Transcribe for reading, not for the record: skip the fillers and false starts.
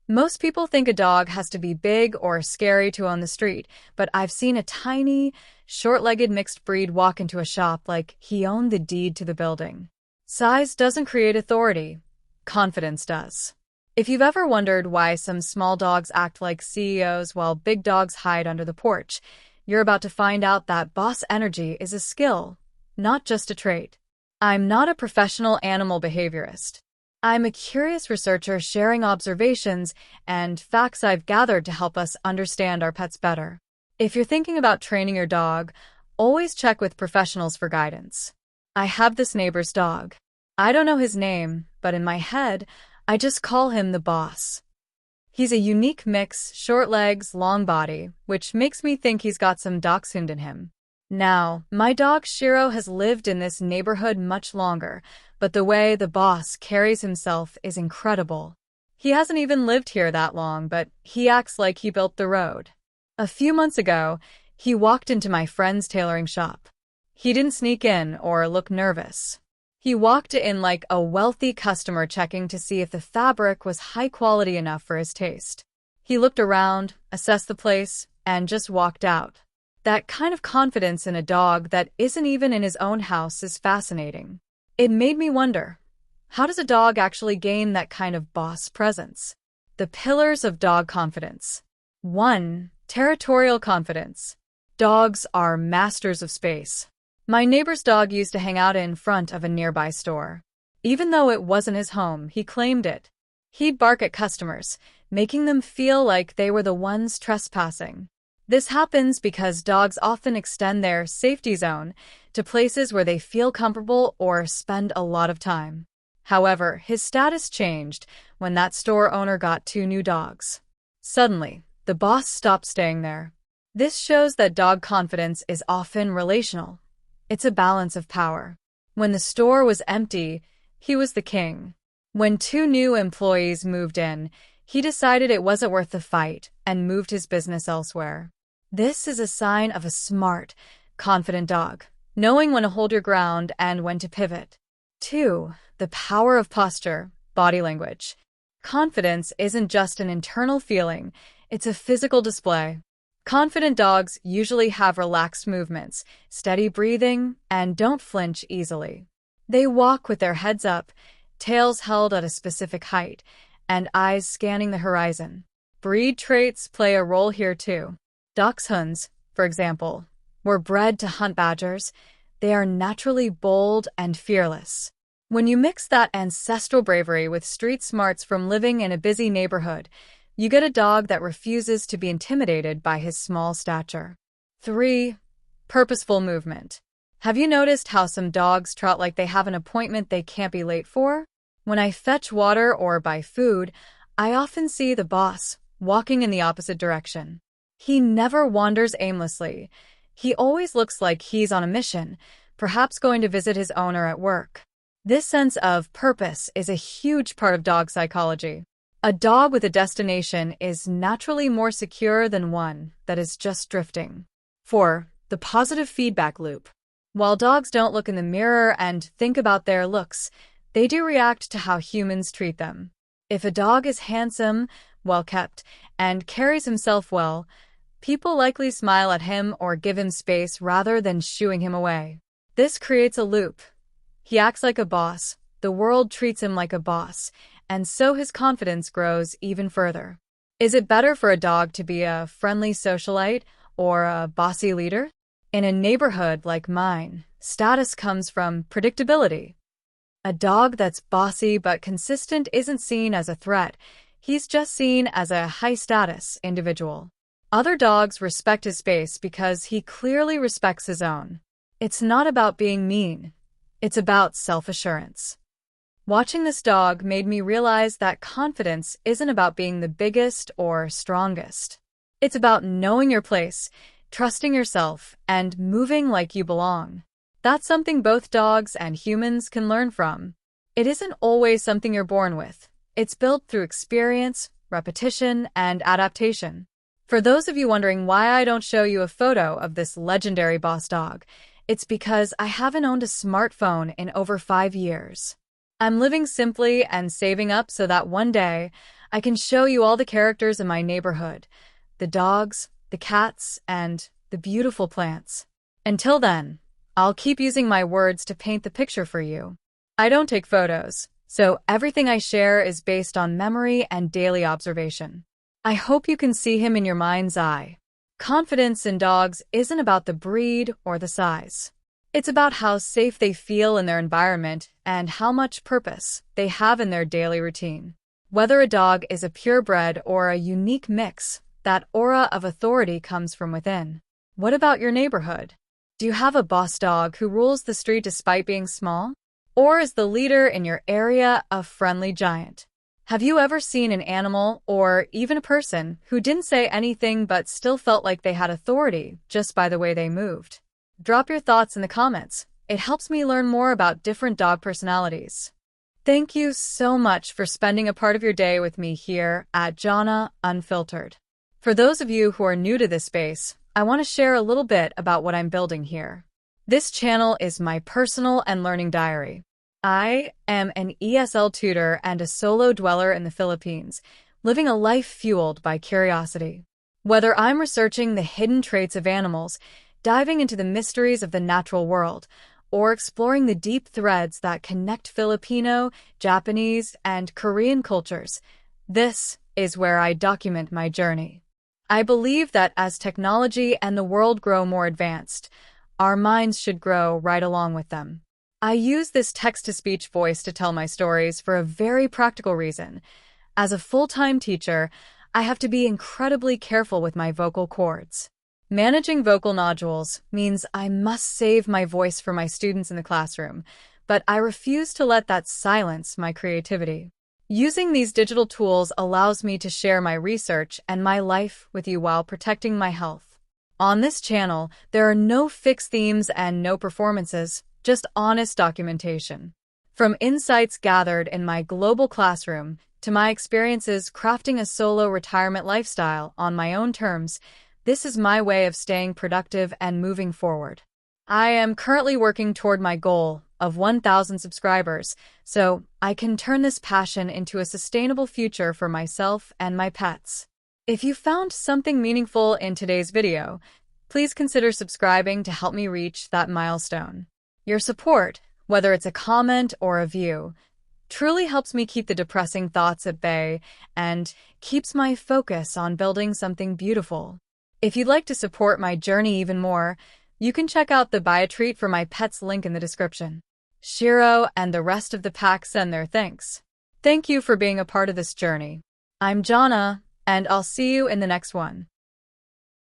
Most people think a dog has to be big or scary to own the street, but I've seen a tiny, short-legged mixed breed walk into a shop like he owned the deed to the building. Size doesn't create authority. Confidence does. If you've ever wondered why some small dogs act like CEOs while big dogs hide under the porch, you're about to find out that boss energy is a skill, not just a trait. I'm not a professional animal behaviorist. I'm a curious researcher sharing observations and facts I've gathered to help us understand our pets better. If you're thinking about training your dog, always check with professionals for guidance. I have this neighbor's dog. I don't know his name, but in my head, I just call him the boss. He's a unique mix, short legs, long body, which makes me think he's got some dachshund in him. Now, my dog Shiro has lived in this neighborhood much longer, but the way the boss carries himself is incredible. He hasn't even lived here that long, but he acts like he built the road. A few months ago, he walked into my friend's tailoring shop. He didn't sneak in or look nervous. He walked in like a wealthy customer checking to see if the fabric was high quality enough for his taste. He looked around, assessed the place, and just walked out. That kind of confidence in a dog that isn't even in his own house is fascinating. It made me wonder, how does a dog actually gain that kind of boss presence? The pillars of dog confidence. 1. Territorial confidence. Dogs are masters of space. My neighbor's dog used to hang out in front of a nearby store. Even though it wasn't his home, he claimed it. He'd bark at customers, making them feel like they were the ones trespassing. This happens because dogs often extend their safety zone to places where they feel comfortable or spend a lot of time. However, his status changed when that store owner got 2 new dogs. Suddenly, the boss stopped staying there. This shows that dog confidence is often relational. It's a balance of power. When the store was empty, he was the king. When 2 new employees moved in, he decided it wasn't worth the fight and moved his business elsewhere. This is a sign of a smart, confident dog, knowing when to hold your ground and when to pivot. 2. The power of posture, body language. Confidence isn't just an internal feeling, it's a physical display. Confident dogs usually have relaxed movements, steady breathing, and don't flinch easily. They walk with their heads up, tails held at a specific height, and eyes scanning the horizon. Breed traits play a role here too. Dachshunds, for example, were bred to hunt badgers. They are naturally bold and fearless. When you mix that ancestral bravery with street smarts from living in a busy neighborhood, you get a dog that refuses to be intimidated by his small stature. 3. Purposeful movement. Have you noticed how some dogs trot like they have an appointment they can't be late for? When I fetch water or buy food, I often see the boss walking in the opposite direction. He never wanders aimlessly. He always looks like he's on a mission, perhaps going to visit his owner at work. This sense of purpose is a huge part of dog psychology. A dog with a destination is naturally more secure than one that is just drifting. 4. The positive feedback loop. While dogs don't look in the mirror and think about their looks, they do react to how humans treat them. If a dog is handsome, well-kept, and carries himself well, people likely smile at him or give him space rather than shooing him away. This creates a loop. He acts like a boss, the world treats him like a boss, and so his confidence grows even further. Is it better for a dog to be a friendly socialite or a bossy leader? In a neighborhood like mine, status comes from predictability. A dog that's bossy but consistent isn't seen as a threat. He's just seen as a high-status individual. Other dogs respect his space because he clearly respects his own. It's not about being mean. It's about self-assurance. Watching this dog made me realize that confidence isn't about being the biggest or strongest. It's about knowing your place, trusting yourself, and moving like you belong. That's something both dogs and humans can learn from. It isn't always something you're born with. It's built through experience, repetition, and adaptation. For those of you wondering why I don't show you a photo of this legendary boss dog, it's because I haven't owned a smartphone in over 5 years. I'm living simply and saving up so that one day I can show you all the characters in my neighborhood, the dogs, the cats, and the beautiful plants. Until then, I'll keep using my words to paint the picture for you. I don't take photos, so everything I share is based on memory and daily observation. I hope you can see him in your mind's eye. Confidence in dogs isn't about the breed or the size. It's about how safe they feel in their environment and how much purpose they have in their daily routine. Whether a dog is a purebred or a unique mix, that aura of authority comes from within. What about your neighborhood? Do you have a boss dog who rules the street despite being small? Or is the leader in your area a friendly giant? Have you ever seen an animal or even a person who didn't say anything but still felt like they had authority just by the way they moved? Drop your thoughts in the comments. It helps me learn more about different dog personalities. Thank you so much for spending a part of your day with me here at Jhonna Unfiltered. For those of you who are new to this space, I want to share a little bit about what I'm building here. This channel is my personal and learning diary. I am an ESL tutor and a solo dweller in the Philippines, living a life fueled by curiosity. Whether I'm researching the hidden traits of animals, diving into the mysteries of the natural world, or exploring the deep threads that connect Filipino, Japanese, and Korean cultures, this is where I document my journey. I believe that as technology and the world grow more advanced, our minds should grow right along with them. I use this text-to-speech voice to tell my stories for a very practical reason. As a full-time teacher, I have to be incredibly careful with my vocal cords. Managing vocal nodules means I must save my voice for my students in the classroom, but I refuse to let that silence my creativity. Using these digital tools allows me to share my research and my life with you while protecting my health. On this channel, there are no fixed themes and no performances, just honest documentation. From insights gathered in my global classroom to my experiences crafting a solo retirement lifestyle on my own terms, this is my way of staying productive and moving forward. I am currently working toward my goal of 1,000 subscribers, so I can turn this passion into a sustainable future for myself and my pets. If you found something meaningful in today's video, please consider subscribing to help me reach that milestone. Your support, whether it's a comment or a view, truly helps me keep the depressing thoughts at bay and keeps my focus on building something beautiful. If you'd like to support my journey even more, you can check out the Buy a Treat for My Pets link in the description. Shiro and the rest of the pack send their thanks. Thank you for being a part of this journey. I'm Jhonna, and I'll see you in the next one.